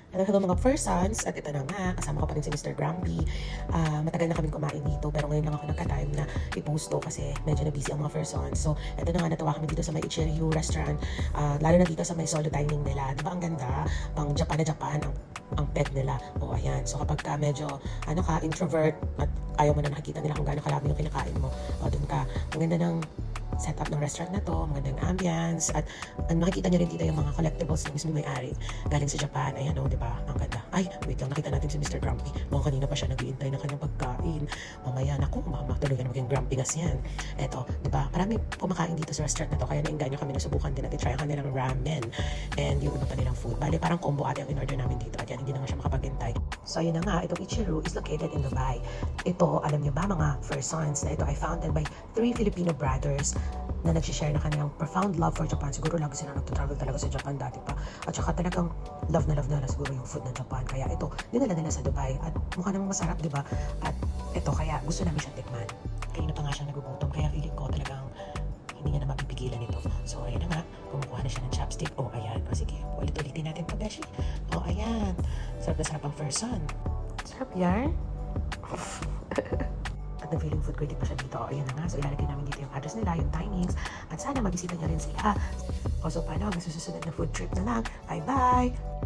Hello mga persons, at ito na nga, kasama ko pa rin si Mr. Grumpy. Matagal na kaming kumain dito, pero ngayon lang ako nagka-time na i-post to kasi medyo na busy ang mga persons. So, ito na nga, natuwa kami dito sa may Ichiryu restaurant, lalo na dito sa may solo dining nila. Diba ang ganda? Pang Japan na Japan ang pet nila. O, ayan. So, kapag ka medyo, introvert at ayaw mo na nakikita nila kung gaano karami yung kinakain mo, o, dun ka. Ang ganda ng setup ng restaurant na to, magandang ambience, at makikita niyo rin dito yung mga collectibles na mismo may-ari galing sa Japan. Ayan o, di ba? Ang ganda. Ay, wait lang, nakita natin si Mr. Grumpy. Mukhang kanina pa siya nag-iintay ng kanyang pagkain. Mamaya, naku, mama, tuloy na maging grumpy gas yan. Eto, di ba? Marami kumakain dito sa restaurant na to, kaya nainganyo kami na subukan din natin try ang kanilang ramen and yung iba pa nilang food. Bale, parang combo ate ang in-order namin dito at yan, hindi na nga siya makapaghintay. So, yun na nga, itong Ichiryu is located in Dubai. Ito, alam niyo ba mga persons na ito ay founded by 3 Filipino brothers na nag-share na kanilang profound love for Japan. Siguro lagi sila nag-travel talaga sa Japan dati pa. At saka talagang love na siguro yung food ng Japan. Kaya ito, dinala nila sa Dubai. At mukha namang masarap, di ba? At ito, kaya gusto namin siyang tikman. Kanina pa nga siyang nagugutom. Kaya feeling ko talagang hindi niya na mapipigilan ito. So, ayan na nga. Kumukuha na siya ng chopstick. Oh, ayan. O, sige. Ulit-ulitin natin ito, Beshi. Oh, ayan. Sarap na sarap ang person. Sarap yan. At nag-feeling food critic pa siya dito. Ayan na nga. So, ilalagay namin dito yung address nila, yung timings. At sana mabisita niya rin sila. O, so, paano? Hanggang susunod na food trip na lang. Bye-bye!